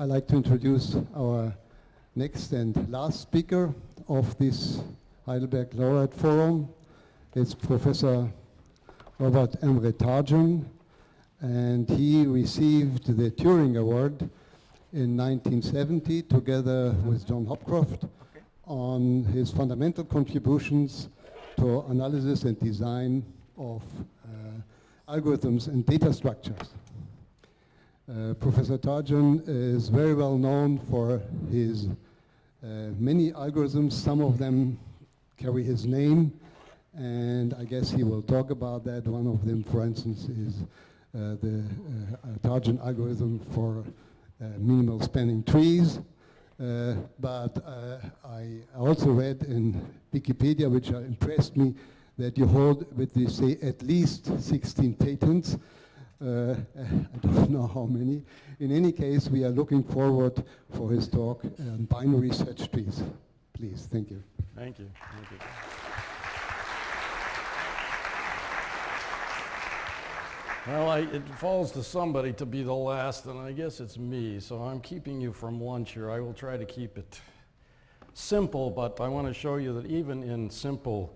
I'd like to introduce our next and last speaker of this Heidelberg Laureate Forum. It's Professor Robert Emre Tarjan, and he received the Turing Award in 1970 together with John Hopcroft on his fundamental contributions to analysis and design of algorithms and data structures. Professor Tarjan is very well known for his many algorithms. Some of them carry his name, and I guess he will talk about that. One of them, for instance, is the Tarjan algorithm for minimal spanning trees. But I also read in Wikipedia, which impressed me, that you hold, what they say, at least 16 patents. I don't know how many. In any case, we are looking forward for his talk on binary search trees. Please, thank you. Thank you. Thank you. Well, it falls to somebody to be the last, and I guess it's me, so I'm keeping you from lunch here. I will try to keep it simple, but I want to show you that even in simple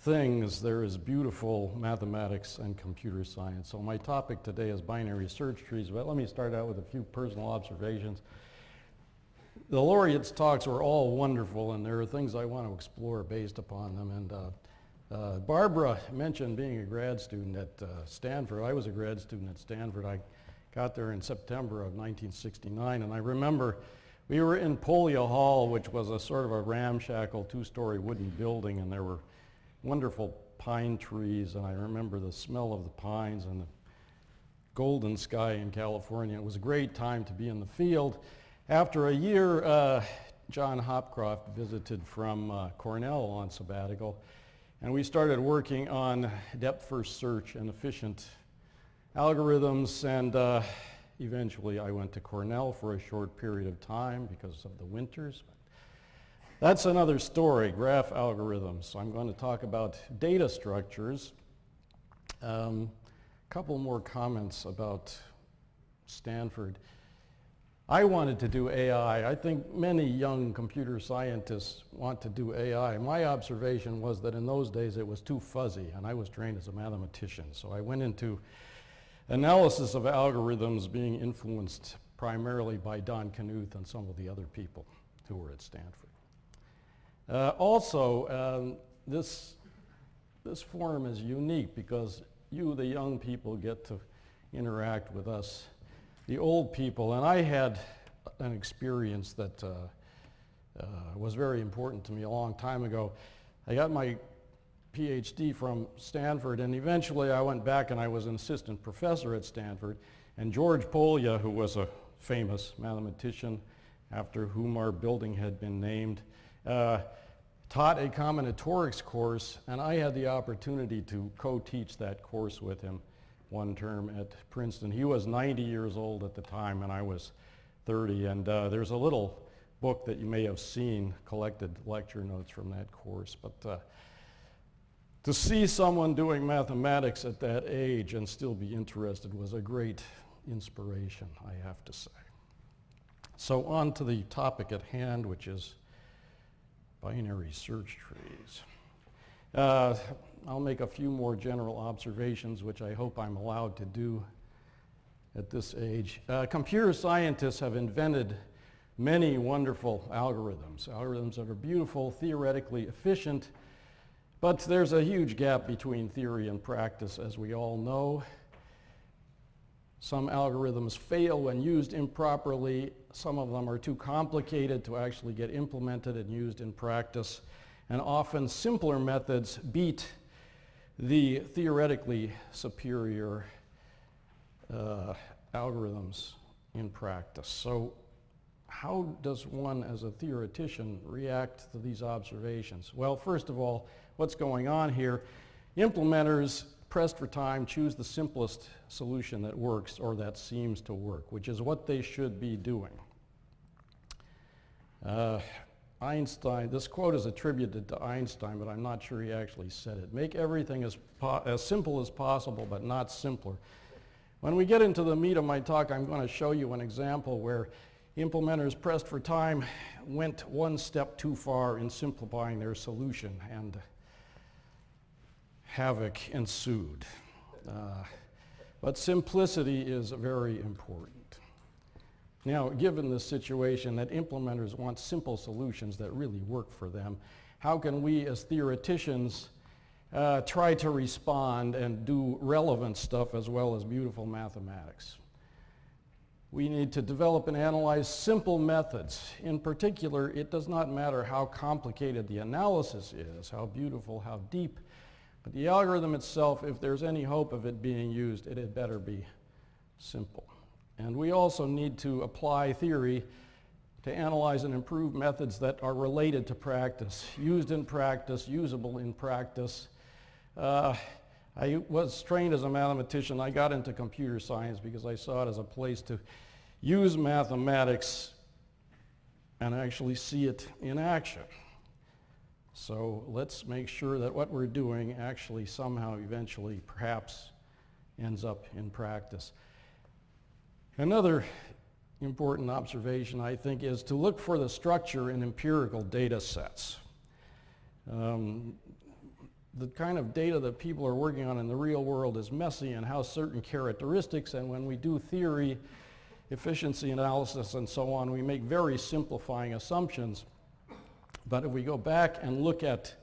things, there is beautiful mathematics and computer science. So my topic today is binary search trees, but let me start out with a few personal observations. The laureates' talks were all wonderful, and there are things I want to explore based upon them. And Barbara mentioned being a grad student at Stanford. I was a grad student at Stanford. I got there in September of 1969, and I remember we were in Polya Hall, which was a sort of a ramshackle two-story wooden building, and there were wonderful pine trees, and I remember the smell of the pines and the golden sky in California. It was a great time to be in the field. After a year, John Hopcroft visited from Cornell on sabbatical, and we started working on depth-first search and efficient algorithms, and eventually I went to Cornell for a short period of time because of the winters. That's another story, graph algorithms. So I'm going to talk about data structures. Couple more comments about Stanford. I wanted to do AI. I think many young computer scientists want to do AI. My observation was that in those days it was too fuzzy, and I was trained as a mathematician. So I went into analysis of algorithms, being influenced primarily by Don Knuth and some of the other people who were at Stanford. This forum is unique because you, the young people, get to interact with us, the old people. And I had an experience that was very important to me a long time ago. I got my PhD from Stanford, and eventually I went back and I was an assistant professor at Stanford. And George Polya, who was a famous mathematician after whom our building had been named, taught a combinatorics course, and I had the opportunity to co-teach that course with him one term at Princeton. He was 90 years old at the time, and I was 30, and there's a little book that you may have seen, collected lecture notes from that course. But to see someone doing mathematics at that age and still be interested was a great inspiration, I have to say. So on to the topic at hand, which is binary search trees. I'll make a few more general observations, which I hope I'm allowed to do at this age. Computer scientists have invented many wonderful algorithms that are beautiful, theoretically efficient, but there's a huge gap between theory and practice, as we all know. Some algorithms fail when used improperly. Some of them are too complicated to actually get implemented and used in practice. And often simpler methods beat the theoretically superior algorithms in practice. So how does one, as a theoretician, react to these observations? Well, first of all, what's going on here? Implementers, pressed for time, choose the simplest solution that works or that seems to work, which is what they should be doing. Einstein, this quote is attributed to Einstein, but I'm not sure he actually said it. Make everything as simple as possible, but not simpler. When we get into the meat of my talk, I'm going to show you an example where implementers, pressed for time, went one step too far in simplifying their solution, and havoc ensued. But simplicity is very important. Now, given the situation that implementers want simple solutions that really work for them, how can we as theoreticians try to respond and do relevant stuff as well as beautiful mathematics? We need to develop and analyze simple methods. In particular, it does not matter how complicated the analysis is, how beautiful, how deep, but the algorithm itself, if there's any hope of it being used, it had better be simple. And we also need to apply theory to analyze and improve methods that are related to practice, used in practice, usable in practice. I was trained as a mathematician. I got into computer science because I saw it as a place to use mathematics and actually see it in action. So let's make sure that what we're doing actually somehow eventually perhaps ends up in practice. Another important observation, I think, is to look for the structure in empirical data sets. The kind of data that people are working on in the real world is messy and has certain characteristics, and when we do theory, efficiency analysis, and so on, we make very simplifying assumptions. But if we go back and look at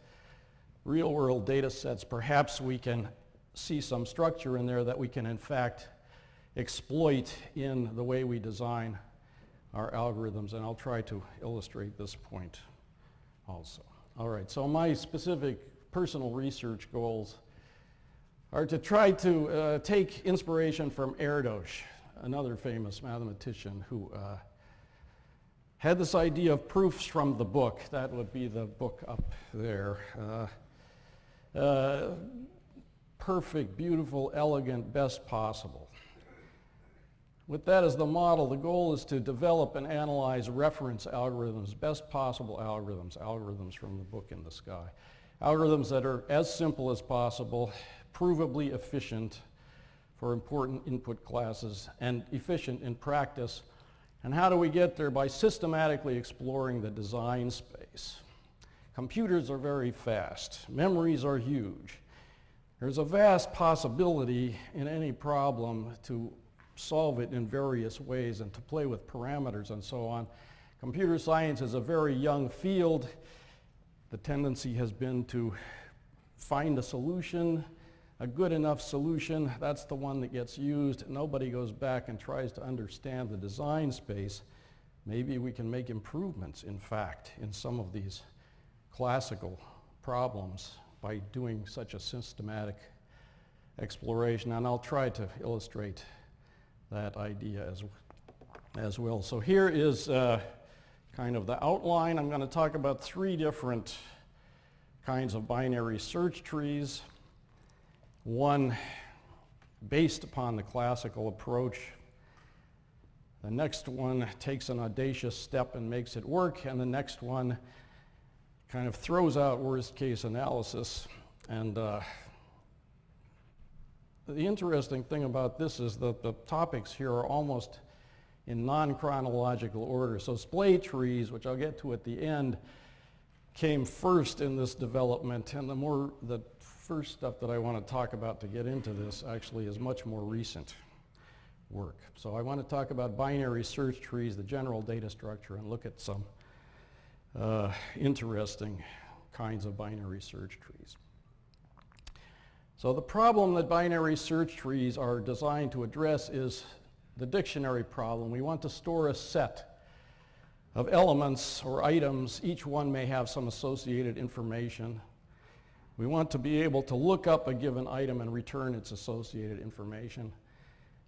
real-world data sets, perhaps we can see some structure in there that we can, in fact, exploit in the way we design our algorithms, and I'll try to illustrate this point also. All right, so my specific personal research goals are to try to take inspiration from Erdős, another famous mathematician who had this idea of proofs from the book. That would be the book up there. Perfect, beautiful, elegant, best possible. With that as the model, the goal is to develop and analyze reference algorithms, best possible algorithms, algorithms from the book in the sky. Algorithms that are as simple as possible, provably efficient for important input classes, and efficient in practice. And how do we get there? By systematically exploring the design space. Computers are very fast. Memories are huge. There's a vast possibility in any problem to solve it in various ways and to play with parameters and so on. Computer science is a very young field. The tendency has been to find a solution, a good enough solution. That's the one that gets used. Nobody goes back and tries to understand the design space. Maybe we can make improvements, in fact, in some of these classical problems by doing such a systematic exploration. And I'll try to illustrate that idea as well. So here is kind of the outline. I'm going to talk about three different kinds of binary search trees. One based upon the classical approach. The next one takes an audacious step and makes it work, and the next one kind of throws out worst case analysis. And the interesting thing about this is that the topics here are almost in non-chronological order. So Splay Trees, which I'll get to at the end, came first in this development, and the first stuff that I want to talk about to get into this actually is much more recent work. So I want to talk about binary search trees, the general data structure, and look at some interesting kinds of binary search trees. So the problem that binary search trees are designed to address is the dictionary problem. We want to store a set of elements or items. Each one may have some associated information. We want to be able to look up a given item and return its associated information.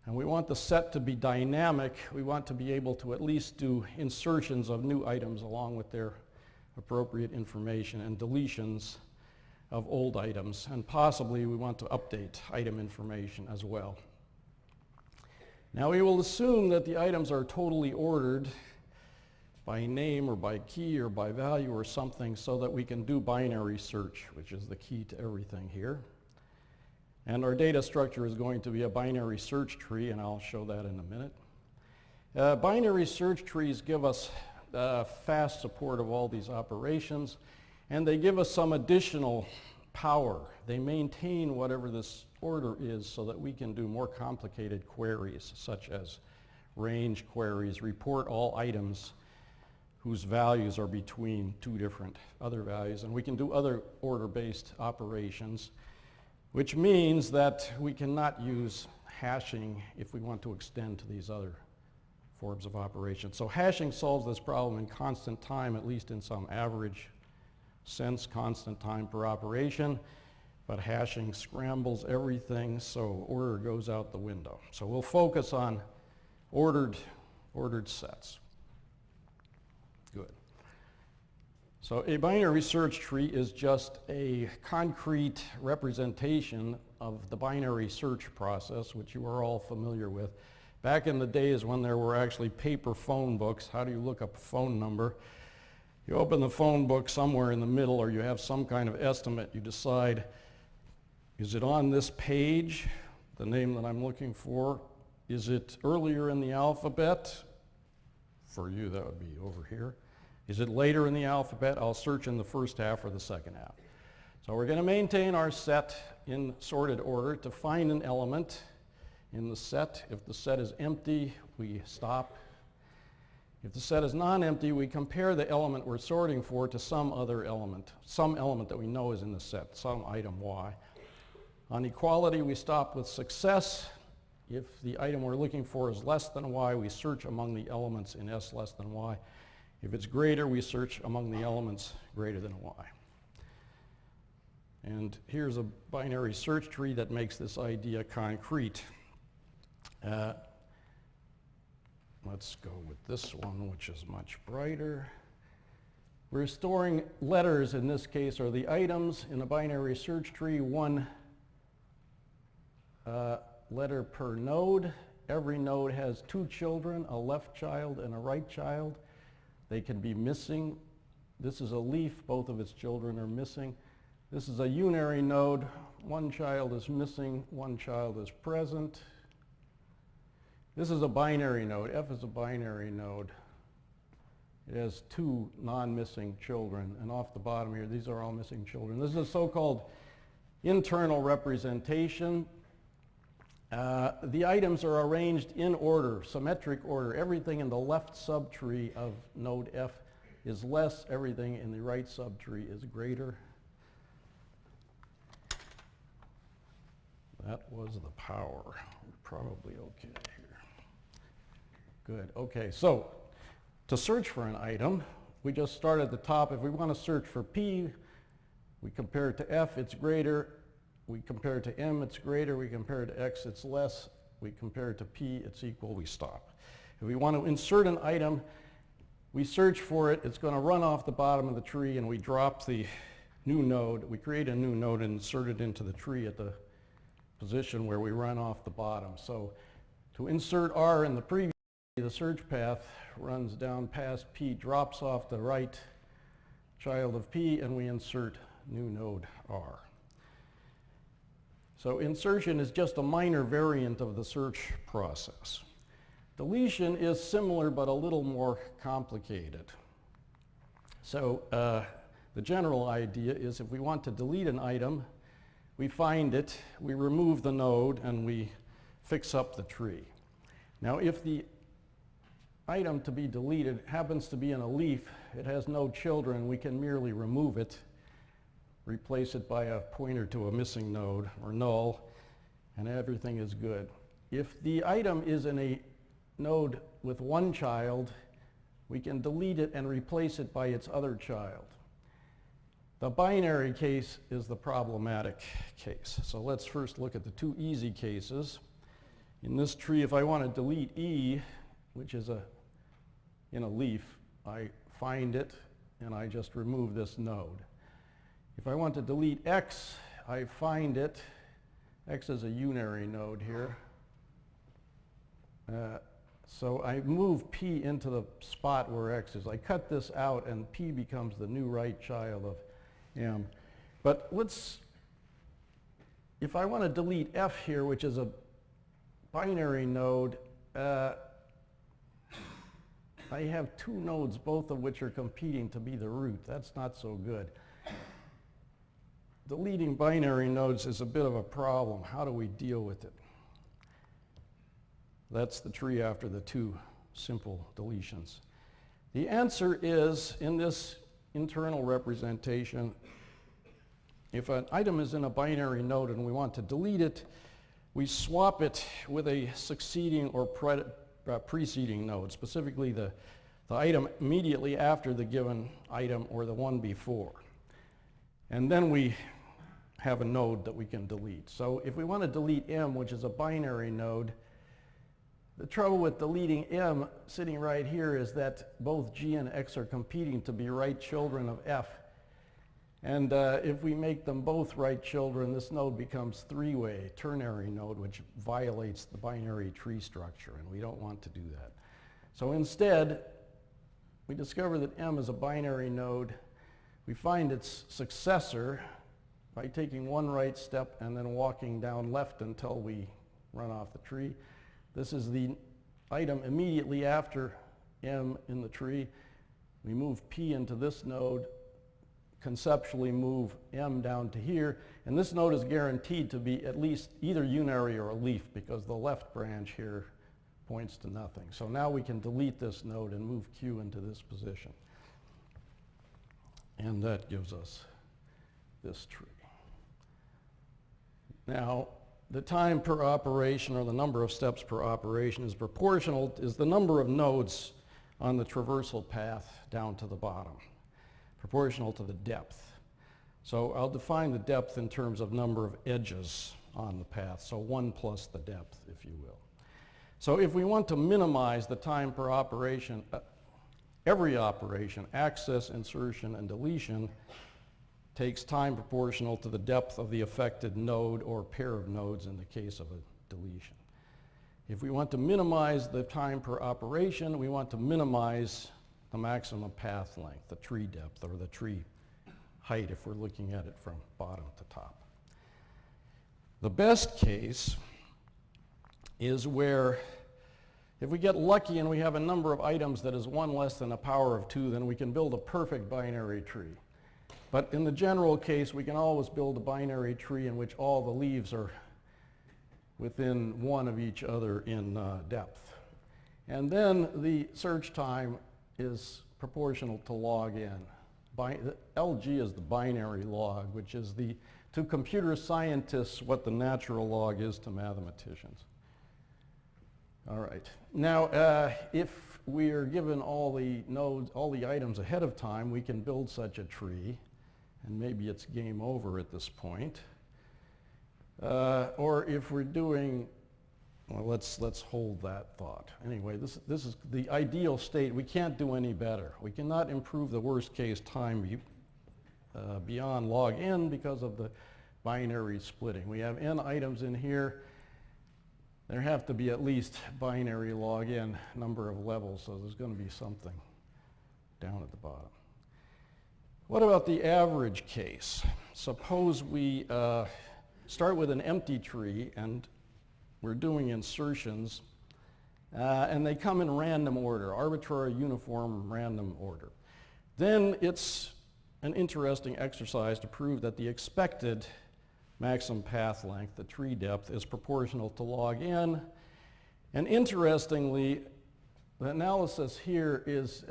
And we want the set to be dynamic. We want to be able to at least do insertions of new items along with their appropriate information and deletions of old items. And possibly we want to update item information as well. Now we will assume that the items are totally ordered by name or by key or by value or something so that we can do binary search, which is the key to everything here. And our data structure is going to be a binary search tree, and I'll show that in a minute. Binary search trees give us fast support of all these operations, and they give us some additional power. They maintain whatever this order is so that we can do more complicated queries, such as range queries, report all items whose values are between two different other values, and we can do other order-based operations, which means that we cannot use hashing if we want to extend to these other forms of operation. So hashing solves this problem in constant time, at least in some average sense, constant time per operation, but hashing scrambles everything, so order goes out the window. So we'll focus on ordered sets. Good. So a binary search tree is just a concrete representation of the binary search process, which you are all familiar with. Back in the days when there were actually paper phone books, how do you look up a phone number? You open the phone book somewhere in the middle, or you have some kind of estimate. You decide, is it on this page, the name that I'm looking for? Is it earlier in the alphabet? For you, that would be over here. Is it later in the alphabet? I'll search in the first half or the second half. So we're going to maintain our set in sorted order to find an element in the set. If the set is empty, we stop. If the set is non-empty, we compare the element we're sorting for to some other element, some element that we know is in the set, some item y. On equality, we stop with success. If the item we're looking for is less than y, we search among the elements in S less than y. If it's greater, we search among the elements greater than y. And here's a binary search tree that makes this idea concrete. Let's go with this one, which is much brighter. We're storing letters, in this case, or the items in a binary search tree, one letter per node. Every node has two children, a left child and a right child. They can be missing. This is a leaf, both of its children are missing. This is a unary node. One child is missing, one child is present. This is a binary node. F is a binary node. It has two non-missing children, and off the bottom here, these are all missing children. This is a so-called internal representation. The items are arranged in order, symmetric order. Everything in the left subtree of node F is less. Everything in the right subtree is greater. That was the power. We're probably okay here. Good. Okay, so to search for an item, we just start at the top. If we want to search for P, we compare it to F, it's greater. We compare it to M, it's greater. We compare it to X, it's less. We compare it to P, it's equal. We stop. If we want to insert an item, we search for it. It's going to run off the bottom of the tree, and we drop the new node. We create a new node and insert it into the tree at the position where we run off the bottom. So to insert R in the previous, the search path runs down past P, drops off the right child of P, and we insert new node R. So insertion is just a minor variant of the search process. Deletion is similar but a little more complicated. So the general idea is if we want to delete an item, we find it, we remove the node, and we fix up the tree. Now if the item to be deleted happens to be in a leaf, it has no children, we can merely remove it, replace it by a pointer to a missing node or null, and everything is good. If the item is in a node with one child, we can delete it and replace it by its other child. The binary case is the problematic case. So let's first look at the two easy cases. In this tree, if I want to delete E, which is in a leaf, I find it and I just remove this node. If I want to delete X, I find it. X is a unary node here. So I move P into the spot where X is. I cut this out and P becomes the new right child of M. But if I want to delete F here, which is a binary node, I have two nodes, both of which are competing to be the root. That's not so good. Deleting binary nodes is a bit of a problem. How do we deal with it? That's the tree after the two simple deletions. The answer is, in this internal representation, if an item is in a binary node and we want to delete it, we swap it with a succeeding or preceding node, specifically the item immediately after the given item or the one before. And then we have a node that we can delete. So if we want to delete M, which is a binary node, the trouble with deleting M sitting right here is that both G and X are competing to be right children of F. And if we make them both right children, this node becomes three-way, ternary node, which violates the binary tree structure, and we don't want to do that. So instead, we discover that M is a binary node. We find its successor by taking one right step and then walking down left until we run off the tree. This is the item immediately after M in the tree. We move P into this node, conceptually move M down to here, and this node is guaranteed to be at least either unary or a leaf because the left branch here points to nothing. So now we can delete this node and move Q into this position. And that gives us this tree. Now, the time per operation, or the number of steps per operation, is the number of nodes on the traversal path down to the bottom, proportional to the depth. So I'll define the depth in terms of number of edges on the path, so 1 plus the depth, if you will. So if we want to minimize the time per operation, every operation, access, insertion, and deletion, takes time proportional to the depth of the affected node or pair of nodes in the case of a deletion. If we want to minimize the time per operation, we want to minimize the maximum path length, the tree depth, or the tree height if we're looking at it from bottom to top. The best case is where if we get lucky and we have a number of items that is 1 less than a power of 2, then we can build a perfect binary tree. But in the general case, we can always build a binary tree in which all the leaves are within 1 of each other in depth. And then the search time is proportional to log n. LG is the binary log, which is to computer scientists what the natural log is to mathematicians. All right. Now, if we are given all the nodes, all the items ahead of time, we can build such a tree, and maybe it's game over at this point. Or if we're doing, well, let's hold that thought. Anyway, this is the ideal state. We can't do any better. We cannot improve the worst case time beyond log n because of the binary splitting. We have n items in here. There have to be at least binary log n number of levels, so there's going to be something down at the bottom. What about the average case? Suppose we start with an empty tree and we're doing insertions and they come in random order, arbitrary, uniform, random order. Then it's an interesting exercise to prove that the expected maximum path length, the tree depth, is proportional to log n. And interestingly, the analysis here is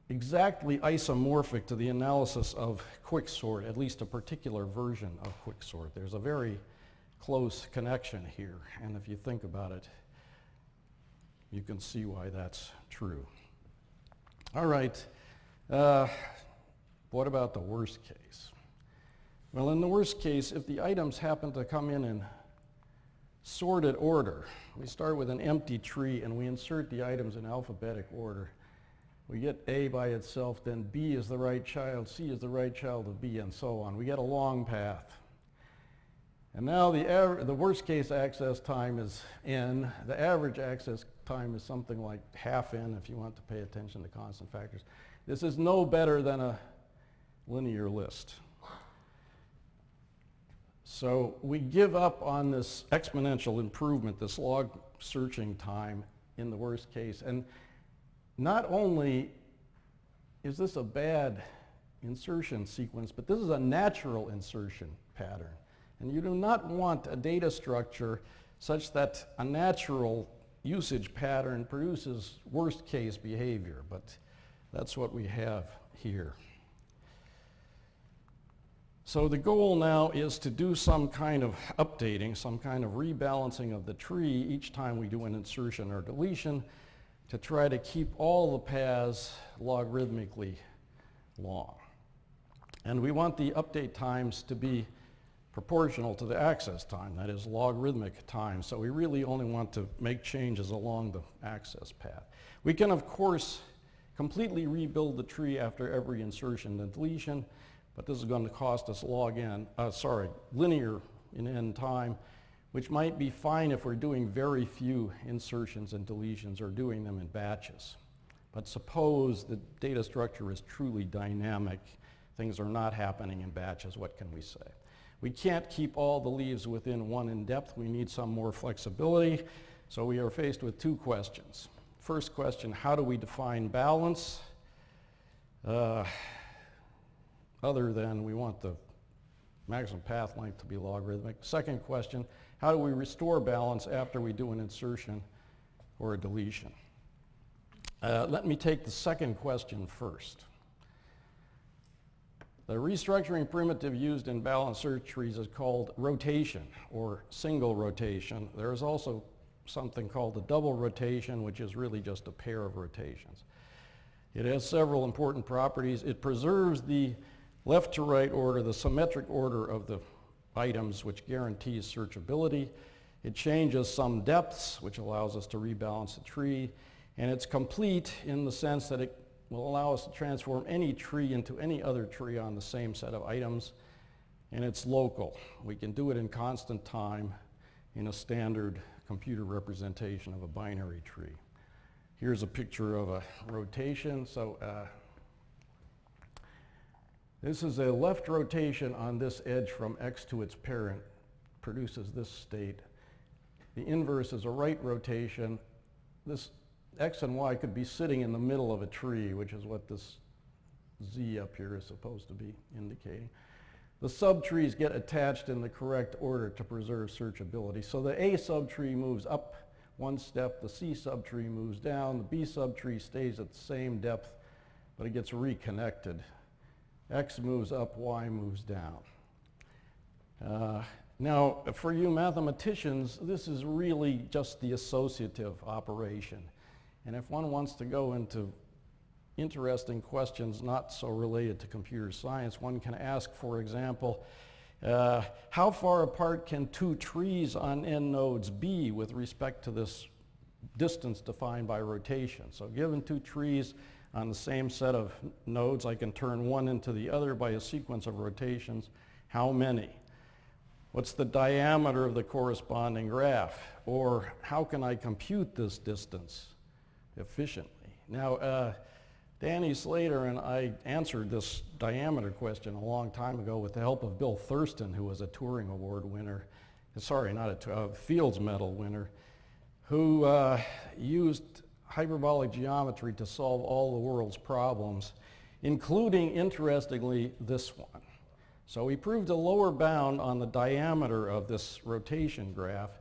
exactly isomorphic to the analysis of quicksort, at least a particular version of quicksort. There's a very close connection here, and if you think about it, you can see why that's true. All right, what about the worst case? Well, in the worst case, if the items happen to come in sorted order, we start with an empty tree and we insert the items in alphabetic order. We get A by itself, then B is the right child, C is the right child of B, and so on. We get a long path. And now the worst case access time is n. The average access time is something like half n if you want to pay attention to constant factors. This is no better than a linear list. So we give up on this exponential improvement, this log searching time in the worst case. And not only is this a bad insertion sequence, but this is a natural insertion pattern. And you do not want a data structure such that a natural usage pattern produces worst case behavior, but that's what we have here. So the goal now is to do some kind of updating, some kind of rebalancing of the tree each time we do an insertion or deletion to try to keep all the paths logarithmically long. And we want the update times to be proportional to the access time, that is logarithmic time. So we really only want to make changes along the access path. We can, of course, completely rebuild the tree after every insertion and deletion, but this is going to cost us linear in n time, which might be fine if we're doing very few insertions and deletions or doing them in batches. But suppose the data structure is truly dynamic, things are not happening in batches, what can we say? We can't keep all the leaves within one in depth, we need some more flexibility, so we are faced with two questions. First question, how do we define balance? Other than we want the maximum path length to be logarithmic. Second question, how do we restore balance after we do an insertion or a deletion? Let me take the second question first. The restructuring primitive used in balanced search trees is called rotation or single rotation. There is also something called a double rotation, which is really just a pair of rotations. It has several important properties. It preserves the left to right order, the symmetric order of the items, which guarantees searchability. It changes some depths, which allows us to rebalance the tree. And it's complete in the sense that it will allow us to transform any tree into any other tree on the same set of items. And it's local. We can do it in constant time in a standard computer representation of a binary tree. Here's a picture of a rotation. So this is a left rotation on this edge from X to its parent, produces this state. The inverse is a right rotation. This X and Y could be sitting in the middle of a tree, which is what this Z up here is supposed to be indicating. The subtrees get attached in the correct order to preserve searchability. So the A subtree moves up one step, the C subtree moves down, the B subtree stays at the same depth, but it gets reconnected. X moves up, Y moves down. Now, for you mathematicians, this is really just the associative operation. And if one wants to go into interesting questions not so related to computer science, one can ask, for example, how far apart can two trees on n nodes be with respect to this distance defined by rotation? So given two trees on the same set of nodes, I can turn one into the other by a sequence of rotations. How many? What's the diameter of the corresponding graph? Or how can I compute this distance efficiently? Now, Danny Slater and I answered this diameter question a long time ago with the help of Bill Thurston, who was a Turing Award winner, sorry, not a Fields Medal winner, who used hyperbolic geometry to solve all the world's problems, including, interestingly, this one. So we proved a lower bound on the diameter of this rotation graph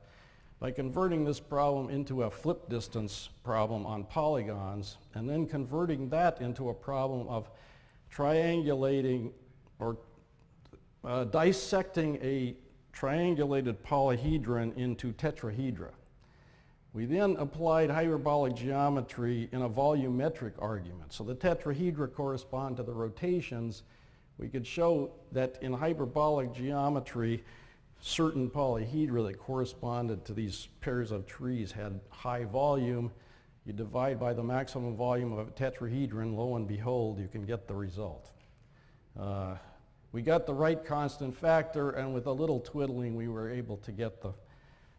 by converting this problem into a flip distance problem on polygons, and then converting that into a problem of triangulating or dissecting a triangulated polyhedron into tetrahedra. We then applied hyperbolic geometry in a volumetric argument. So the tetrahedra correspond to the rotations. We could show that in hyperbolic geometry, certain polyhedra that corresponded to these pairs of trees had high volume. You divide by the maximum volume of a tetrahedron, lo and behold, you can get the result. We got the right constant factor, and with a little twiddling, we were able to get the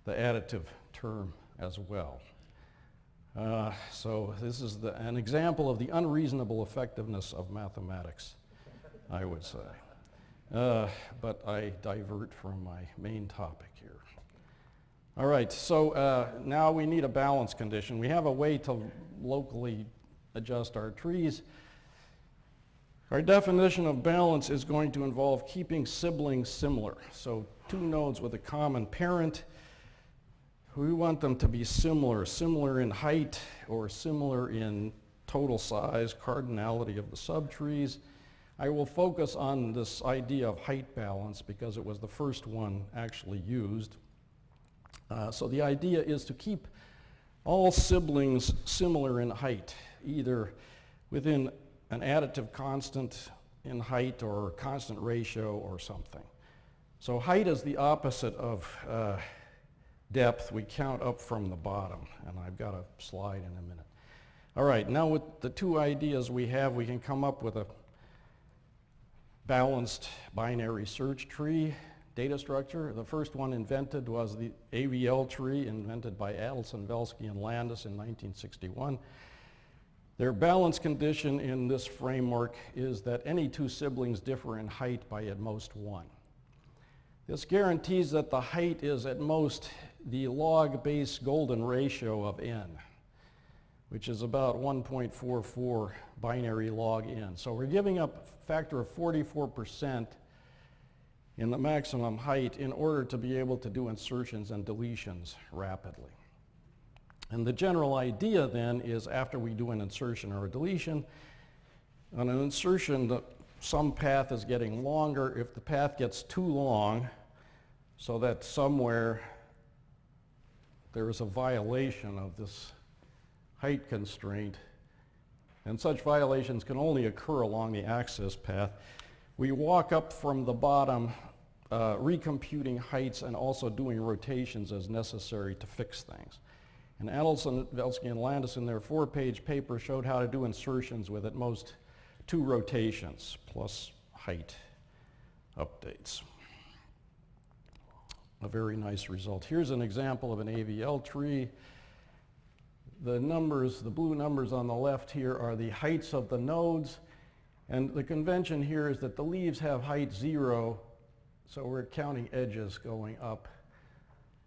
additive term as well. So this is an example of the unreasonable effectiveness of mathematics, I would say. But I divert from my main topic here. All right, so now we need a balance condition. We have a way to locally adjust our trees. Our definition of balance is going to involve keeping siblings similar. So two nodes with a common parent, we want them to be similar in height or similar in total size, cardinality of the subtrees. I will focus on this idea of height balance because it was the first one actually used. So the idea is to keep all siblings similar in height, either within an additive constant in height or constant ratio or something. So height is the opposite of depth. We count up from the bottom, and I've got a slide in a minute. All right, now with the two ideas we have, we can come up with a balanced binary search tree data structure. The first one invented was the Avl Tree, invented by Adelson-Velskii and Landis in 1961. Their balance condition in this framework is that any two siblings differ in height by at most one. This guarantees that the height is at most the log base golden ratio of n, which is about 1.44 binary log n. So we're giving up a factor of 44% in the maximum height in order to be able to do insertions and deletions rapidly. And the general idea then is after we do an insertion or a deletion, on an insertion some path is getting longer. If the path gets too long, so that somewhere there is a violation of this height constraint, and such violations can only occur along the access path, we walk up from the bottom, recomputing heights and also doing rotations as necessary to fix things. And Adelson-Velskii and Landis in their 4-page paper showed how to do insertions with at most 2 rotations plus height updates. A very nice result. Here's an example of an Avl tree. The numbers, the blue numbers on the left here are the heights of the nodes, and the convention here is that the leaves have height 0, so we're counting edges going up,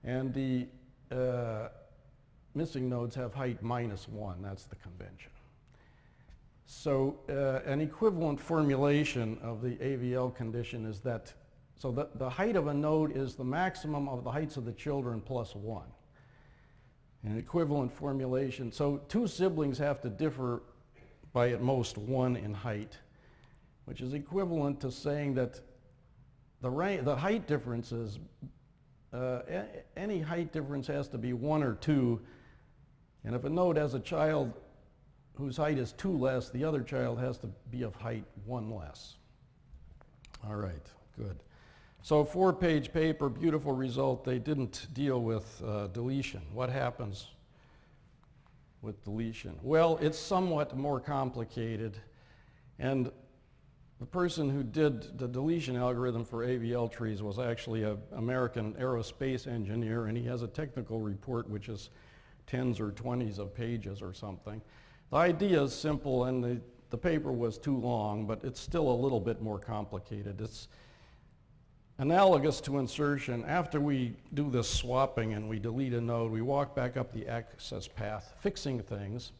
and the missing nodes have height -1. That's the convention. So an equivalent formulation of the Avl condition is that, so that the height of a node is the maximum of the heights of the children plus 1. An equivalent formulation, so two siblings have to differ by at most 1 in height, which is equivalent to saying that the height differences, any height difference has to be 1 or 2, and if a node has a child whose height is 2 less, the other child has to be of height 1 less. All right, good. So 4-page paper, beautiful result. They didn't deal with deletion. What happens with deletion? Well, it's somewhat more complicated, and the person who did the deletion algorithm for Avl trees was actually an American aerospace engineer, and he has a technical report which is 10s or 20s of pages or something. The idea is simple, and the paper was too long, but it's still a little bit more complicated. It's analogous to insertion. After we do this swapping and we delete a node, we walk back up the access path, fixing things.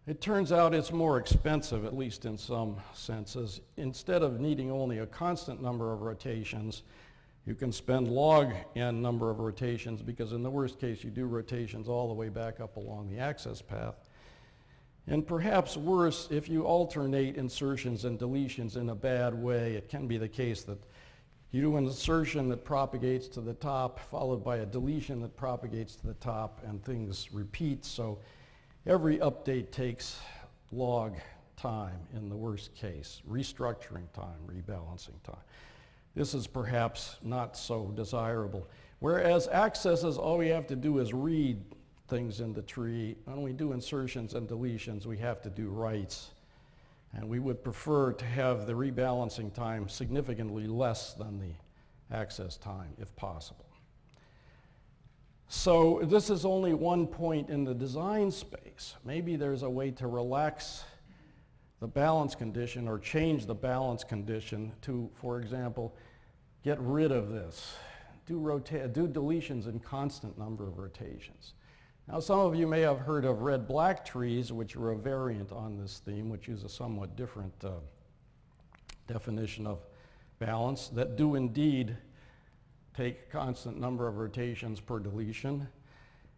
It turns out it's more expensive, at least in some senses. Instead of needing only a constant number of rotations, you can spend log n number of rotations, because in the worst case you do rotations all the way back up along the access path. And perhaps worse, if you alternate insertions and deletions in a bad way, it can be the case that you do an insertion that propagates to the top, followed by a deletion that propagates to the top, and things repeat. So every update takes log time in the worst case, restructuring time, rebalancing time. This is perhaps not so desirable. Whereas accesses, all we have to do is read things in the tree. When we do insertions and deletions, we have to do writes. And we would prefer to have the rebalancing time significantly less than the access time, if possible. So this is only one point in the design space. Maybe there's a way to relax the balance condition or change the balance condition to, for example, get rid of this. Do deletions in constant number of rotations. Now, some of you may have heard of red-black trees, which are a variant on this theme, which use a somewhat different definition of balance, that do indeed take a constant number of rotations per deletion.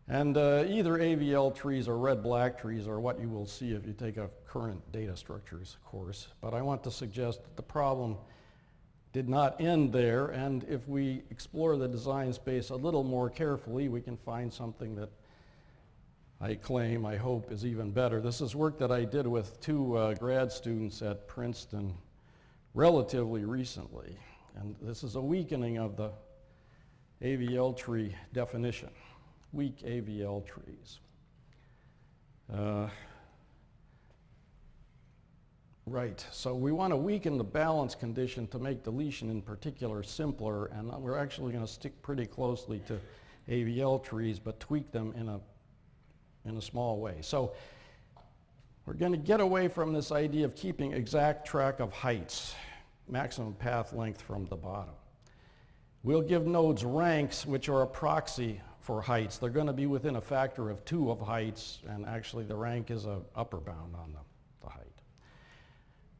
And either AVL trees or red-black trees are what you will see if you take a current data structures course. But I want to suggest that the problem did not end there, and if we explore the design space a little more carefully, we can find something that I claim, I hope, is even better. This is work that I did with two grad students at Princeton relatively recently, and this is a weakening of the AVL tree definition, weak AVL trees. Right, so we want to weaken the balance condition to make deletion in particular simpler, and we're actually going to stick pretty closely to AVL trees, but tweak them in a small way. So we're going to get away from this idea of keeping exact track of heights, maximum path length from the bottom. We'll give nodes ranks, which are a proxy for heights. They're going to be within a factor of 2 of heights, and actually the rank is an upper bound on the height.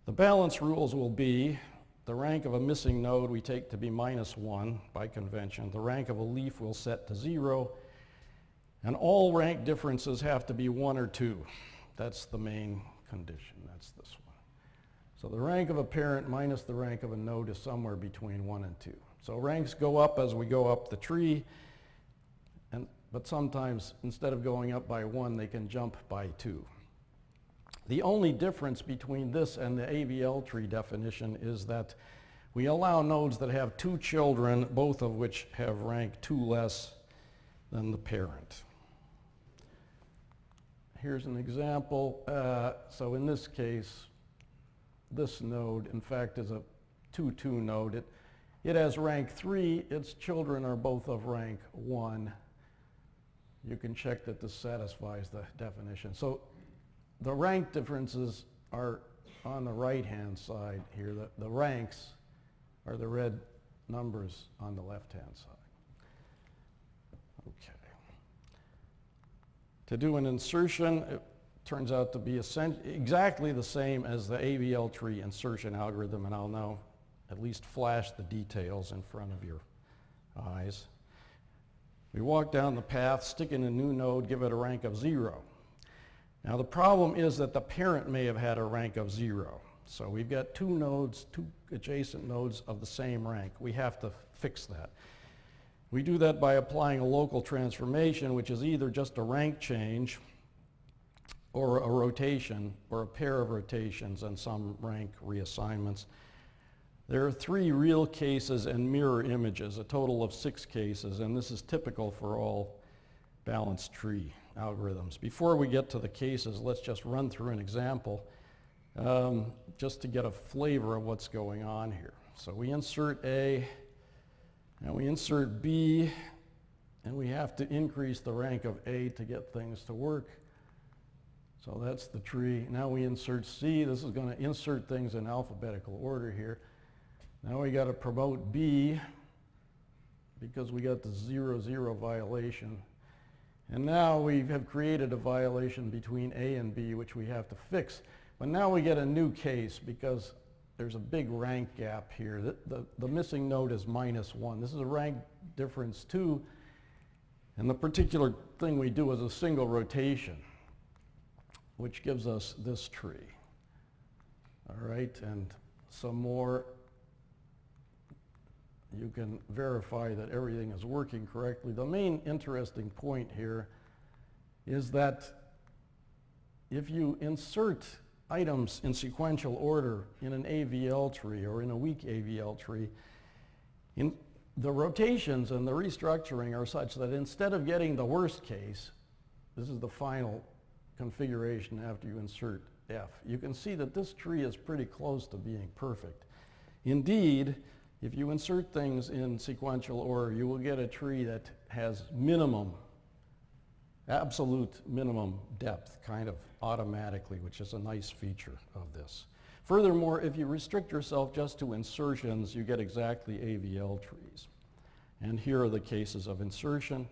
The balance rules will be the rank of a missing node we take to be -1 by convention. The rank of a leaf we'll set to 0. And all rank differences have to be 1 or 2. That's the main condition. That's this one. So the rank of a parent minus the rank of a node is somewhere between 1 and 2. So ranks go up as we go up the tree, but sometimes instead of going up by 1, they can jump by 2. The only difference between this and the AVL tree definition is that we allow nodes that have 2 children, both of which have rank 2 less than the parent. Here's an example. So in this case, this node, in fact, is a 2-2 node. It has rank 3. Its children are both of rank 1. You can check that this satisfies the definition. So the rank differences are on the right-hand side here. The ranks are the red numbers on the left-hand side. Okay. To do an insertion, it turns out to be exactly the same as the AVL tree insertion algorithm, and I'll now at least flash the details in front of your eyes. We walk down the path, stick in a new node, give it a rank of 0. Now the problem is that the parent may have had a rank of 0. So we've got 2 nodes, 2 adjacent nodes of the same rank. We have to fix that. We do that by applying a local transformation, which is either just a rank change or a rotation or a pair of rotations and some rank reassignments. There are 3 real cases and mirror images, a total of 6 cases, and this is typical for all balanced tree algorithms. Before we get to the cases, let's just run through an example just to get a flavor of what's going on here. So we insert A, and we insert B, and we have to increase the rank of A to get things to work. So that's the tree. Now we insert C. This is going to insert things in alphabetical order here. Now we got to promote B because we got the 0-0 violation. And now we have created a violation between A and B, which we have to fix. But now we get a new case because there's a big rank gap here. The missing node is -1. This is a rank difference 2. And the particular thing we do is a single rotation, which gives us this tree. All right, and some more. You can verify that everything is working correctly. The main interesting point here is that if you insert items in sequential order in an AVL tree or in a weak AVL tree, the rotations and the restructuring are such that instead of getting the worst case, this is the final configuration after you insert F, you can see that this tree is pretty close to being perfect. Indeed, if you insert things in sequential order, you will get a tree that has absolute minimum depth kind of automatically, which is a nice feature of this. Furthermore, if you restrict yourself just to insertions, you get exactly AVL trees. And here are the cases of insertion.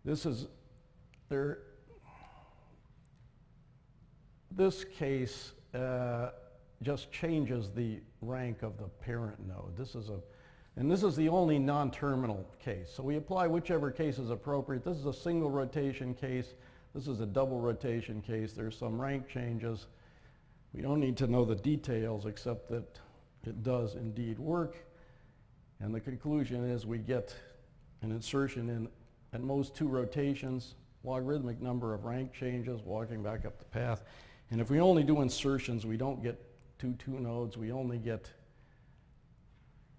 This is there. This case just changes the rank of the parent node. This is the only non-terminal case. So we apply whichever case is appropriate. This is a single rotation case. This is a double rotation case. There's some rank changes. We don't need to know the details except that it does indeed work. And the conclusion is we get an insertion in at most 2 rotations, logarithmic number of rank changes walking back up the path. And if we only do insertions, we don't get 2 nodes. We only get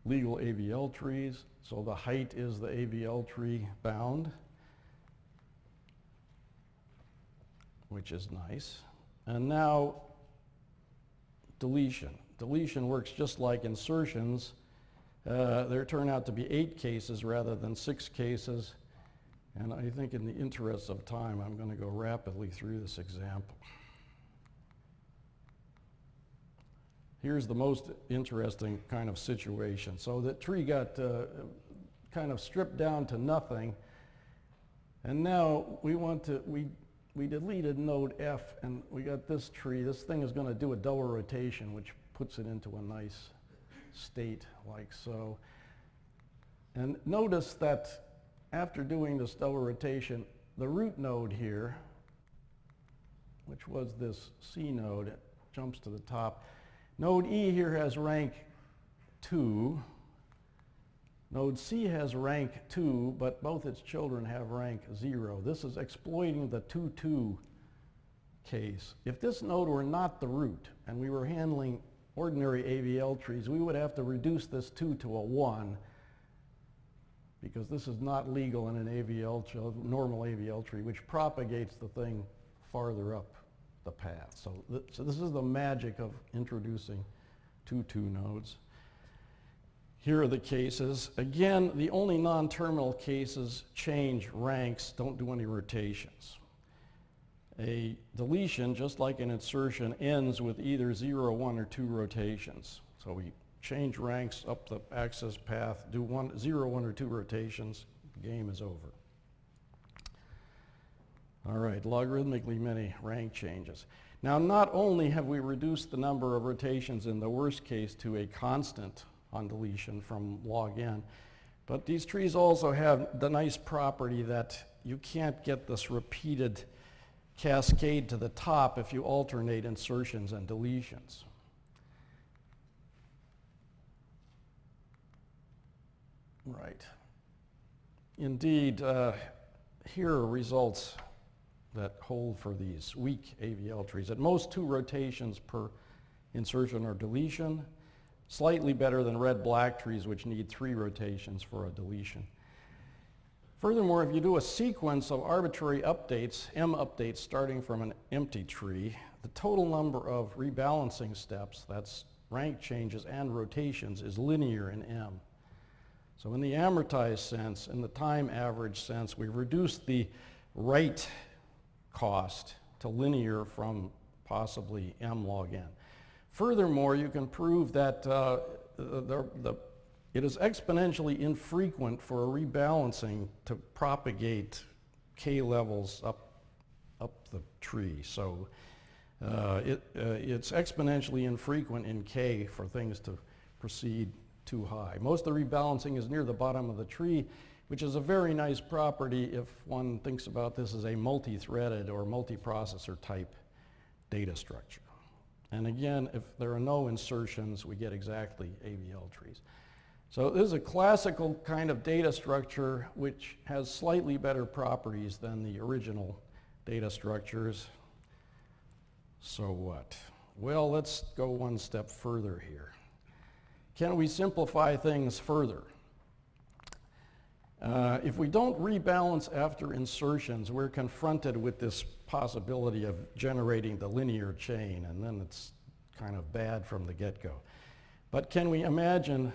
legal Avl trees. So the height is the Avl tree bound, which is nice. And now deletion. Deletion works just like insertions. There turn out to be 8 cases rather than 6 cases. And I think in the interest of time, I'm going to go rapidly through this example. Here's the most interesting kind of situation. So the tree got kind of stripped down to nothing. And now we deleted node F, and we got this tree. This thing is going to do a double rotation, which puts it into a nice state like so. And notice that after doing this double rotation, the root node here, which was this C node, it jumps to the top. Node E here has rank 2. Node C has rank 2, but both its children have rank 0. This is exploiting the 2-2 case. If this node were not the root, and we were handling ordinary Avl trees, we would have to reduce this 2 to a 1, because this is not legal in an normal Avl tree, which propagates the thing farther up the path. So this is the magic of introducing 2-2 nodes. Here are the cases. Again, the only non-terminal cases change ranks, don't do any rotations. A deletion, just like an insertion, ends with either 0, 1, or 2 rotations. So we change ranks up the axis path, do 0, 1, or 2 rotations, the game is over. All right, logarithmically many rank changes. Now, not only have we reduced the number of rotations in the worst case to a constant on deletion from log n, but these trees also have the nice property that you can't get this repeated cascade to the top if you alternate insertions and deletions. Right. Indeed, here are results that hold for these weak Avl trees. At most 2 rotations per insertion or deletion, slightly better than red-black trees, which need 3 rotations for a deletion. Furthermore, if you do a sequence of arbitrary updates, M updates starting from an empty tree, the total number of rebalancing steps, that's rank changes and rotations, is linear in M. So in the amortized sense, in the time average sense, we've reduced the right cost to linear from possibly M log n. Furthermore, you can prove that it is exponentially infrequent for a rebalancing to propagate K levels up the tree. So it's exponentially infrequent in K for things to proceed too high. Most of the rebalancing is near the bottom of the tree, which is a very nice property if one thinks about this as a multi-threaded or multi-processor type data structure. And again, if there are no insertions, we get exactly Avl trees. So this is a classical kind of data structure which has slightly better properties than the original data structures. So what? Well, let's go one step further here. Can we simplify things further? If we don't rebalance after insertions, we're confronted with this possibility of generating the linear chain, and then it's kind of bad from the get-go. But can we imagine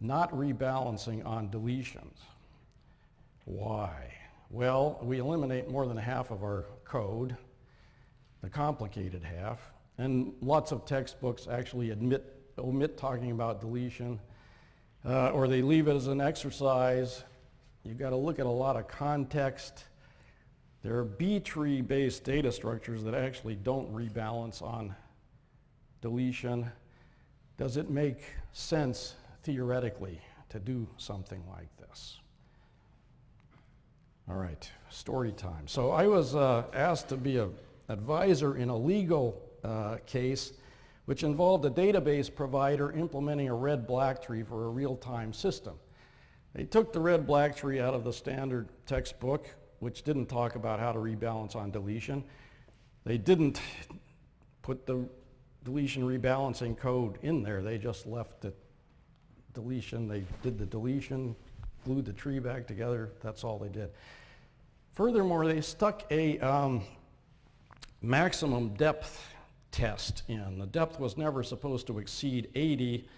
not rebalancing on deletions? Why? Well, we eliminate more than half of our code, the complicated half, and lots of textbooks actually omit talking about deletion, or they leave it as an exercise. you've got to look at a lot of context. There are B-tree based data structures that actually don't rebalance on deletion. Does it make sense theoretically to do something like this? All right, story time. So I was asked to be an advisor in a legal case which involved a database provider implementing a red-black tree for a real-time system. They took the red-black tree out of the standard textbook, which didn't talk about how to rebalance on deletion. They didn't put the deletion rebalancing code in there. They just left it deletion. They did the deletion, glued the tree back together. That's all they did. Furthermore, they stuck a maximum depth test in. The depth was never supposed to exceed 80,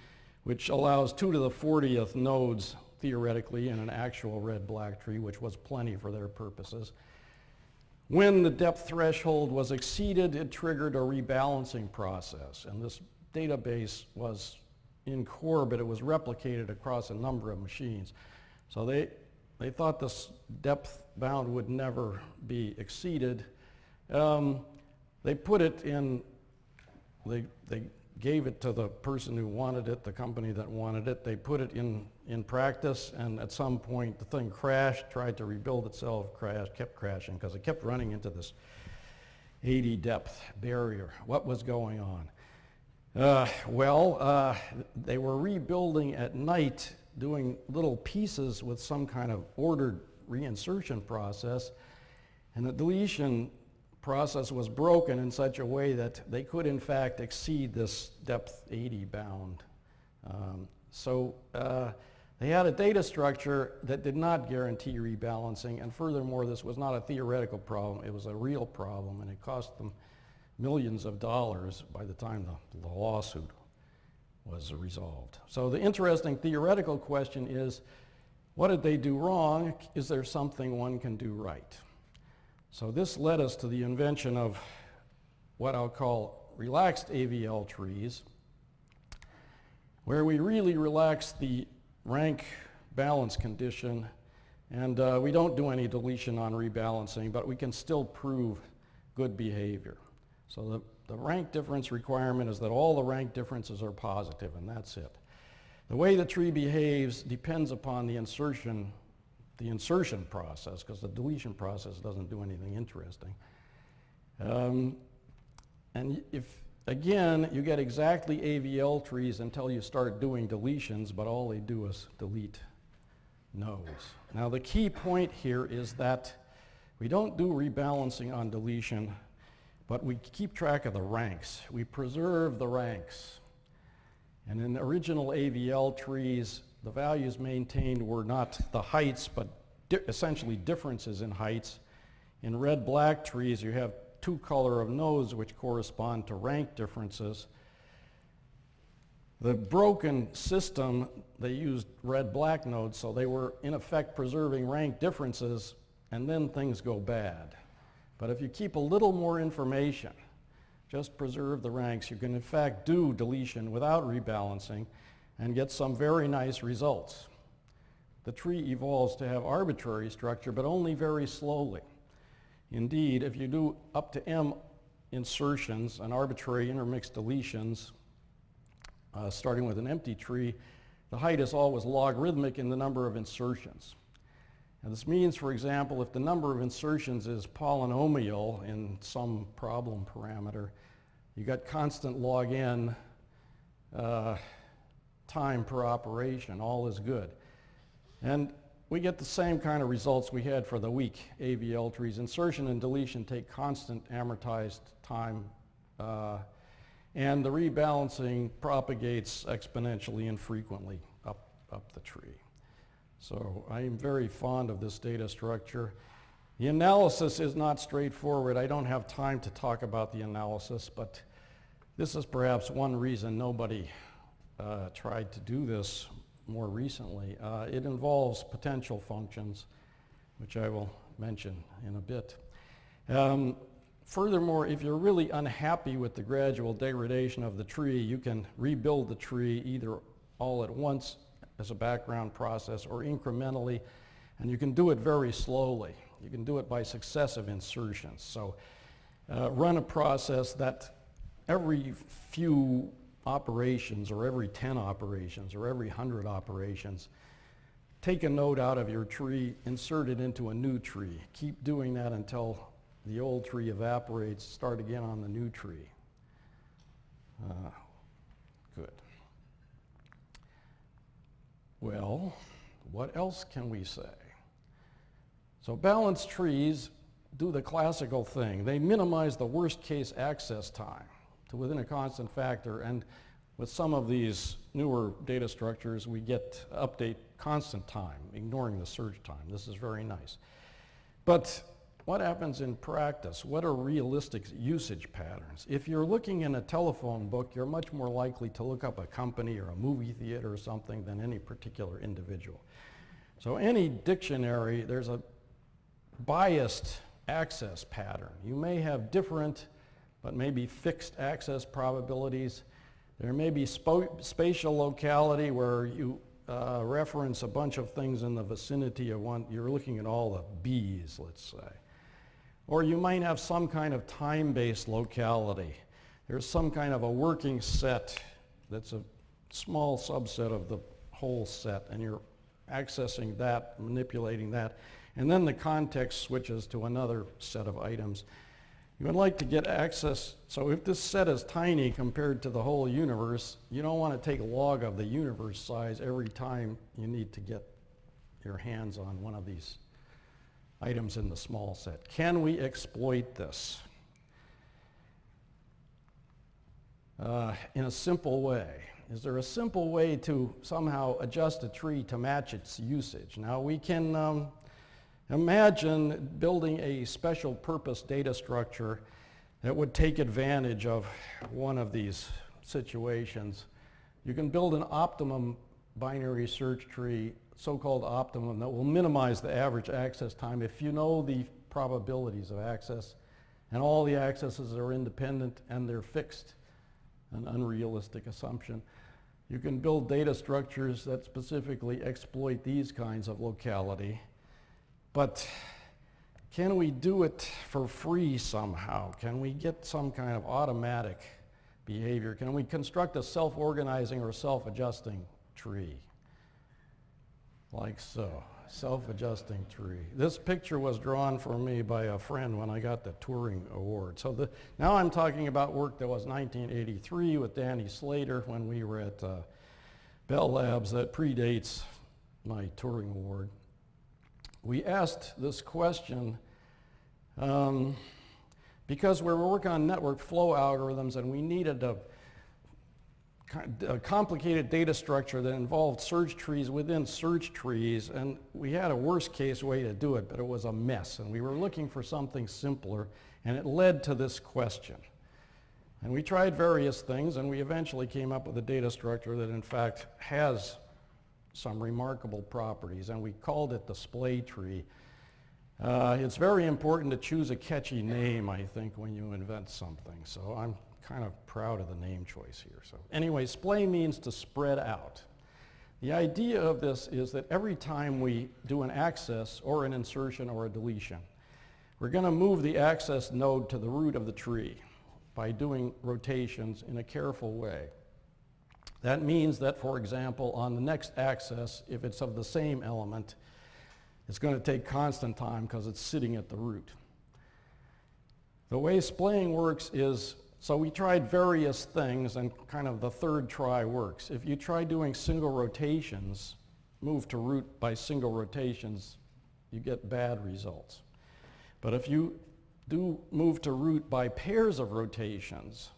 which allows 2 to the 40th nodes theoretically in an actual red-black tree, which was plenty for their purposes. When the depth threshold was exceeded, it triggered a rebalancing process. And this database was in core, but it was replicated across a number of machines. So they thought this depth bound would never be exceeded. They put it in, they gave it to the person who wanted it, the company that wanted it. They put it in practice, and at some point the thing crashed, tried to rebuild itself, crashed, kept crashing because it kept running into this 80 depth barrier. What was going on? They were rebuilding at night, doing little pieces with some kind of ordered reinsertion process, and the deletion process was broken in such a way that they could in fact exceed this depth 80 bound. They had a data structure that did not guarantee rebalancing, and furthermore, this was not a theoretical problem, it was a real problem, and it cost them millions of dollars by the time the lawsuit was resolved. So the interesting theoretical question is, what did they do wrong? Is there something one can do right? So this led us to the invention of what I'll call relaxed Avl trees, where we really relax the rank balance condition, and we don't do any deletion on rebalancing, but we can still prove good behavior. So the rank difference requirement is that all the rank differences are positive, and that's it. The way the tree behaves depends upon the insertion process, because the deletion process doesn't do anything interesting. And if, again, you get exactly Avl trees until you start doing deletions, but all they do is delete nodes. Now the key point here is that we don't do rebalancing on deletion, but we keep track of the ranks. We preserve the ranks. And in the original Avl trees, the values maintained were not the heights, but essentially differences in heights. In red-black trees, you have 2 color of nodes which correspond to rank differences. The broken system, they used red-black nodes, so they were in effect preserving rank differences, and then things go bad. But if you keep a little more information, just preserve the ranks, you can in fact do deletion without rebalancing and get some very nice results. The tree evolves to have arbitrary structure, but only very slowly. Indeed, if you do up to M insertions and arbitrary intermixed deletions, starting with an empty tree, the height is always logarithmic in the number of insertions. And this means, for example, if the number of insertions is polynomial in some problem parameter, you got constant log n time per operation, all is good. And we get the same kind of results we had for the weak Avl trees. Insertion and deletion take constant amortized time, and the rebalancing propagates exponentially infrequently up the tree. So I am very fond of this data structure. The analysis is not straightforward. I don't have time to talk about the analysis, but this is perhaps one reason nobody tried to do this more recently. It involves potential functions, which I will mention in a bit. Furthermore, if you're really unhappy with the gradual degradation of the tree, you can rebuild the tree either all at once as a background process or incrementally And you can do it very slowly. You can do it by successive insertions. So run a process that every few operations, or every 10 operations, or every 100 operations, take a node out of your tree, insert it into a new tree. Keep doing that until the old tree evaporates, start again on the new tree. Good. Well, what else can we say? So balanced trees do the classical thing. They minimize the worst case access time to within a constant factor, and with some of these newer data structures, we get update constant time, ignoring the surge time. This is very nice. But what happens in practice? What are realistic usage patterns? If you're looking in a telephone book, you're much more likely to look up a company or a movie theater or something than any particular individual. So any dictionary, there's a biased access pattern. You may have different, but maybe fixed access probabilities. There may be spatial locality where you reference a bunch of things in the vicinity of one. You're looking at all the B's, let's say. Or you might have some kind of time-based locality. There's some kind of a working set that's a small subset of the whole set, and you're accessing that, manipulating that, and then the context switches to another set of items. You would like to get access, so if this set is tiny compared to the whole universe, you don't want to take log of the universe size every time you need to get your hands on one of these items in the small set. Can we exploit this in a simple way? Is there a simple way to somehow adjust a tree to match its usage? Now we can imagine building a special purpose data structure that would take advantage of one of these situations. You can build an optimum binary search tree, so-called optimum, that will minimize the average access time if you know the probabilities of access, and all the accesses are independent and they're fixed, an unrealistic assumption. You can build data structures that specifically exploit these kinds of locality. But can we do it for free somehow? Can we get some kind of automatic behavior? Can we construct a self-organizing or self-adjusting tree? Like so, self-adjusting tree. This picture was drawn for me by a friend when I got the Turing Award. So now I'm talking about work that was 1983 with Danny Slater when we were at Bell Labs. That predates my Turing Award. We asked this question because we were working on network flow algorithms and we needed a complicated data structure that involved search trees within search trees, and we had a worst case way to do it, but it was a mess, and we were looking for something simpler, and it led to this question. And we tried various things, and we eventually came up with a data structure that in fact has some remarkable properties, and we called it the Splay Tree. It's very important to choose a catchy name, I think, when you invent something, so I'm kind of proud of the name choice here. So anyway, splay means to spread out. The idea of this is that every time we do an access or an insertion or a deletion, we're going to move the access node to the root of the tree by doing rotations in a careful way. That means that, for example, on the next access, if it's of the same element, it's going to take constant time because it's sitting at the root. The way splaying works is, so we tried various things, and kind of the third try works. If you try doing single rotations, move to root by single rotations, you get bad results. But if you do move to root by pairs of rotations,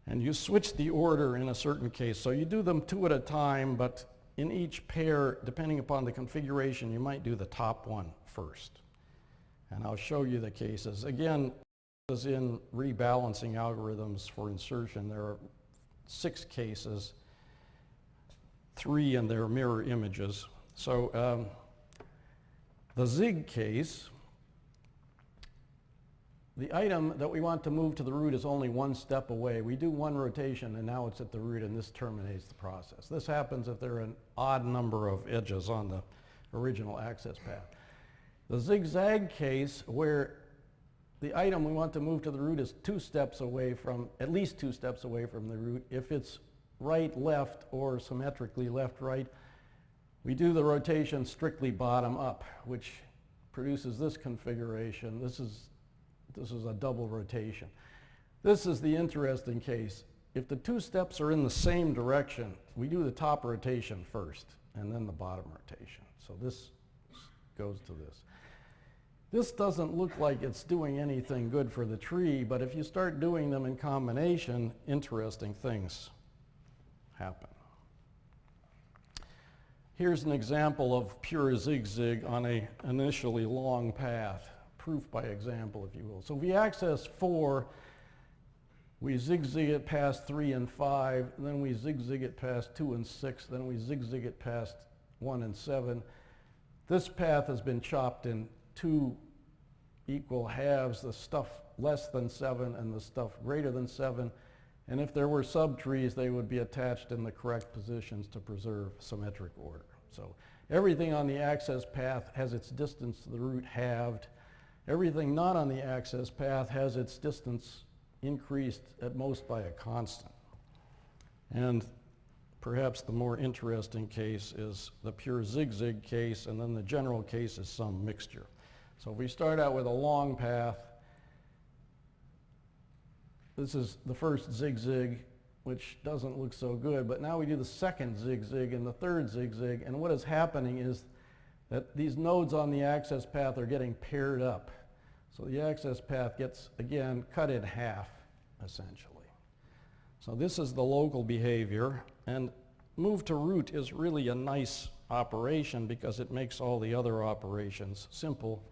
and you switch the order in a certain case, so you do them two at a time, but in each pair, depending upon the configuration, you might do the top one first. And I'll show you the cases. Again, as in rebalancing algorithms for insertion, there are 6 cases, 3 in their mirror images. So the Zig case, the item that we want to move to the root is only one step away. We do one rotation and now it's at the root, and this terminates the process. This happens if there are an odd number of edges on the original access path. The Zig Zag case, where the item we want to move to the root is at least 2 steps away from the root. If it's right, left, or symmetrically left, right, we do the rotation strictly bottom up, which produces this configuration. This is a double rotation. This is the interesting case. If the 2 steps are in the same direction, we do the top rotation first and then the bottom rotation. So this goes to this. This doesn't look like it's doing anything good for the tree, but if you start doing them in combination, interesting things happen. Here's an example of pure zigzag on an initially long path, proof by example, if you will. So if we access 4, we zigzag it past 3 and 5, then we zigzag it past 2 and 6, then we zigzag it past 1 and 7. This path has been chopped in 2 equal halves, the stuff less than 7 and the stuff greater than 7. And if there were subtrees, they would be attached in the correct positions to preserve symmetric order. So everything on the access path has its distance to the root halved. Everything not on the access path has its distance increased at most by a constant. And perhaps the more interesting case is the pure zigzag case, and then the general case is some mixture. So if we start out with a long path, this is the first zigzag, which doesn't look so good, but now we do the second zigzag and the third zigzag, and what is happening is that these nodes on the access path are getting paired up. So the access path gets, again, cut in half, essentially. So this is the local behavior, and move to root is really a nice operation because it makes all the other operations simple.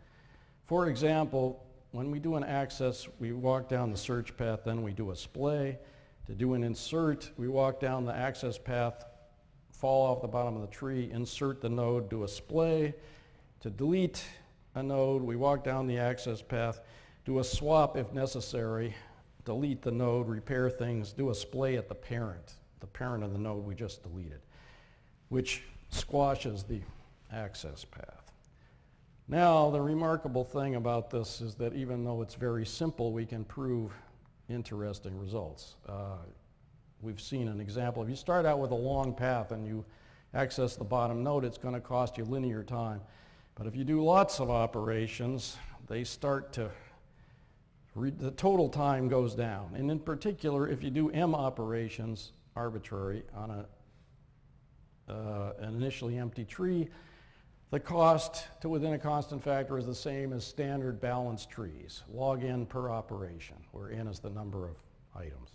For example, when we do an access, we walk down the search path, then we do a splay. To do an insert, we walk down the access path, fall off the bottom of the tree, insert the node, do a splay. To delete a node, we walk down the access path, do a swap if necessary, delete the node, repair things, do a splay at the parent of the node we just deleted, which squashes the access path. Now, the remarkable thing about this is that even though it's very simple, we can prove interesting results. We've seen an example. If you start out with a long path and you access the bottom node, it's going to cost you linear time. But if you do lots of operations, they start to, the total time goes down. And in particular, if you do M operations, arbitrary, on an initially empty tree, the cost to within a constant factor is the same as standard balanced trees, log n per operation, where n is the number of items.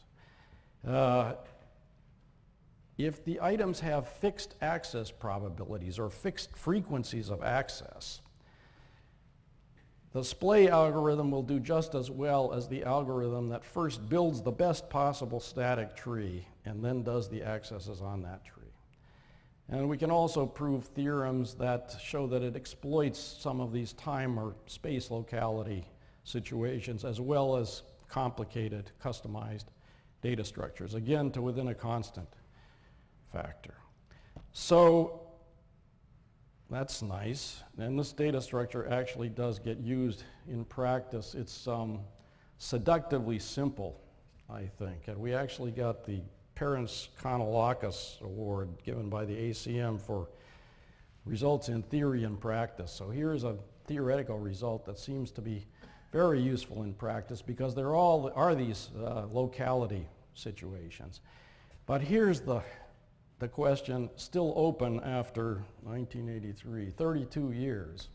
If the items have fixed access probabilities or fixed frequencies of access, the splay algorithm will do just as well as the algorithm that first builds the best possible static tree and then does the accesses on that tree. And we can also prove theorems that show that it exploits some of these time or space locality situations as well as complicated, customized data structures, again to within a constant factor. So that's nice. And this data structure actually does get used in practice. It's seductively simple, I think. And we actually got the Parents Konalakis Award given by the ACM for results in theory and practice. So here's a theoretical result that seems to be very useful in practice because there are these locality situations. But here's the question still open after 1983, 32 years.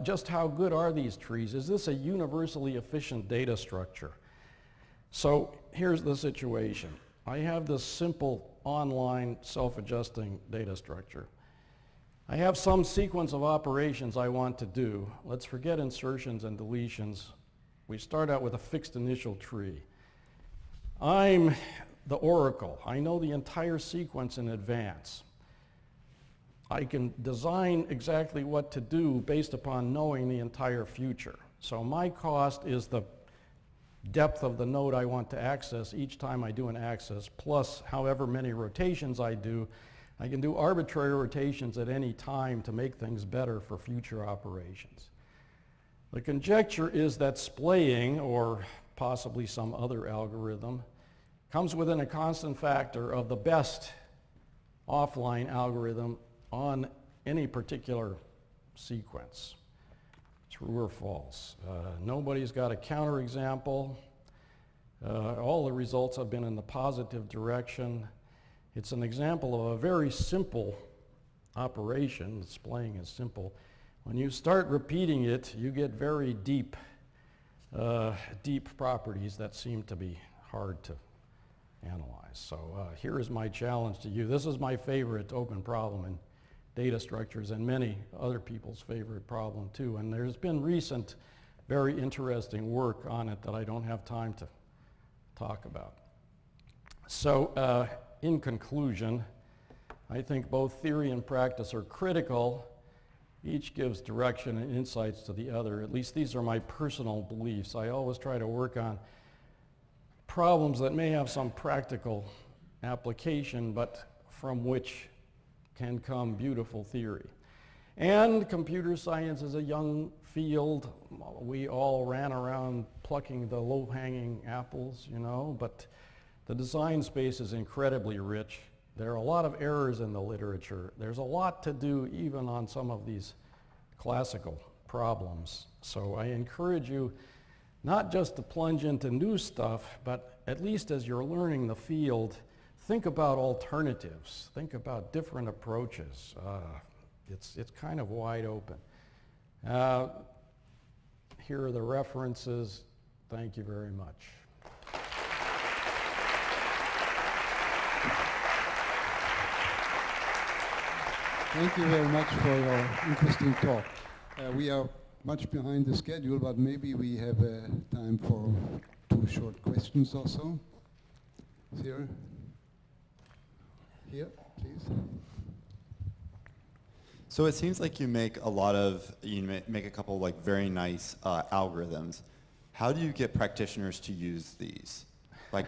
Just how good are these trees? Is this a universally efficient data structure? So here's the situation. I have this simple online self-adjusting data structure. I have some sequence of operations I want to do. Let's forget insertions and deletions. We start out with a fixed initial tree. I'm the oracle. I know the entire sequence in advance. I can design exactly what to do based upon knowing the entire future. So my cost is the depth of the node I want to access each time I do an access, plus however many rotations I do, I can do arbitrary rotations at any time to make things better for future operations. The conjecture is that splaying, or possibly some other algorithm, comes within a constant factor of the best offline algorithm on any particular sequence. True or false? Nobody's got a counterexample. All the results have been in the positive direction. It's an example of a very simple operation. Splaying is simple. When you start repeating it, you get very deep properties that seem to be hard to analyze. So here is my challenge to you. This is my favorite open problem in data structures, and many other people's favorite problem too. And there's been recent, very interesting work on it that I don't have time to talk about. So in conclusion, I think both theory and practice are critical. Each gives direction and insights to the other. At least these are my personal beliefs. I always try to work on problems that may have some practical application, but from which can come beautiful theory. And computer science is a young field. We all ran around plucking the low-hanging apples, you know, but the design space is incredibly rich. There are a lot of errors in the literature. There's a lot to do even on some of these classical problems. So I encourage you not just to plunge into new stuff, but at least as you're learning the field, think about alternatives. Think about different approaches. It's kind of wide open. Here are the references. Thank you very much. Thank you very much for your interesting talk. We are much behind the schedule, but maybe we have time for 2 short questions or so. Here, please. So it seems like you make a lot of, make a couple like very nice algorithms. How do you get practitioners to use these? Like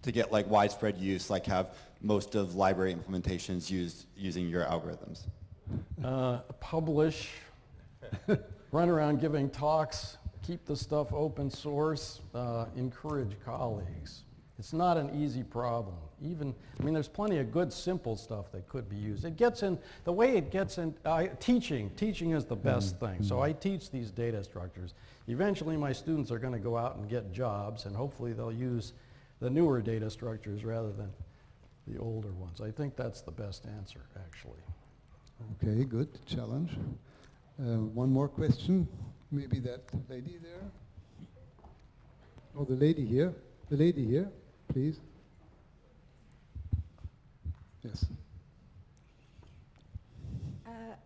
to get like widespread use, like have most of library implementations using your algorithms? Publish, run around giving talks, keep the stuff open source, encourage colleagues. It's not an easy problem. There's plenty of good, simple stuff that could be used. It gets in, the way it gets in, teaching is the best thing. So I teach these data structures. Eventually my students are going to go out and get jobs, and hopefully they'll use the newer data structures rather than the older ones. I think that's the best answer, actually. Okay, good challenge. One more question. Maybe that lady there. Oh, the lady here. The lady here, please. Yes.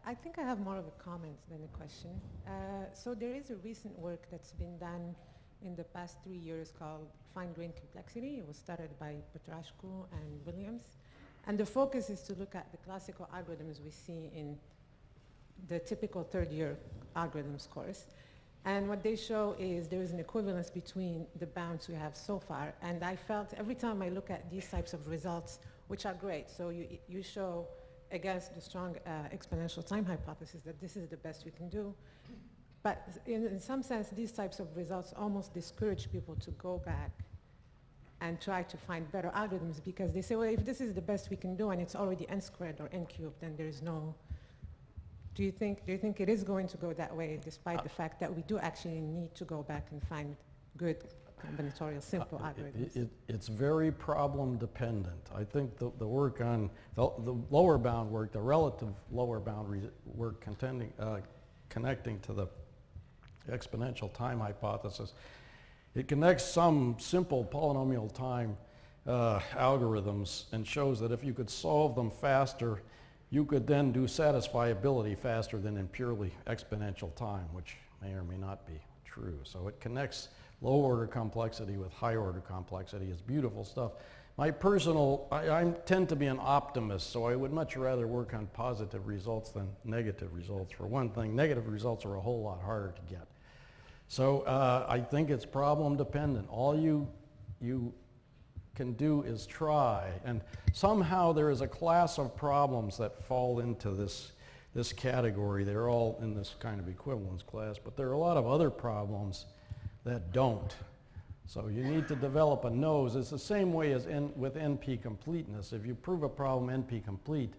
I think I have more of a comment than a question. So there is a recent work that's been done in the past 3 years called Fine-Grained Complexity. It was started by Petrashku and Williams. And the focus is to look at the classical algorithms we see in the typical third-year algorithms course. And what they show is there is an equivalence between the bounds we have so far. And I felt every time I look at these types of results, which are great, so you show against the strong exponential time hypothesis that this is the best we can do. But in some sense, these types of results almost discourage people to go back and try to find better algorithms, because they say, well, if this is the best we can do and it's already n squared or n cubed, then there is no. Do you think it is going to go that way, despite the fact that we do actually need to go back and find good combinatorial simple algorithms? It's very problem dependent. I think the work on the lower bound work, the relative lower bound work connecting to the exponential time hypothesis, it connects some simple polynomial time algorithms and shows that if you could solve them faster, you could then do satisfiability faster than in purely exponential time, which may or may not be true. So it connects low order complexity with high order complexity. It's beautiful stuff. My personal, I tend to be an optimist, so I would much rather work on positive results than negative results. For one thing, negative results are a whole lot harder to get. So I think it's problem dependent. All you can do is try. And somehow there is a class of problems that fall into this category. They're all in this kind of equivalence class, but there are a lot of other problems that don't. So you need to develop a nose. It's the same way as with NP completeness. If you prove a problem NP complete,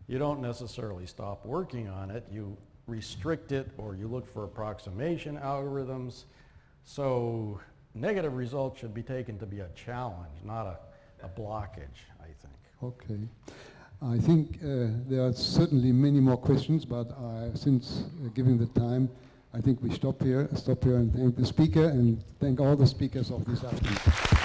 you don't necessarily stop working on it. You restrict it, or you look for approximation algorithms. So negative results should be taken to be a challenge, not a blockage, I think. Okay. I think there are certainly many more questions, but since giving the time, I think we stop here and thank the speaker and thank all the speakers of this afternoon.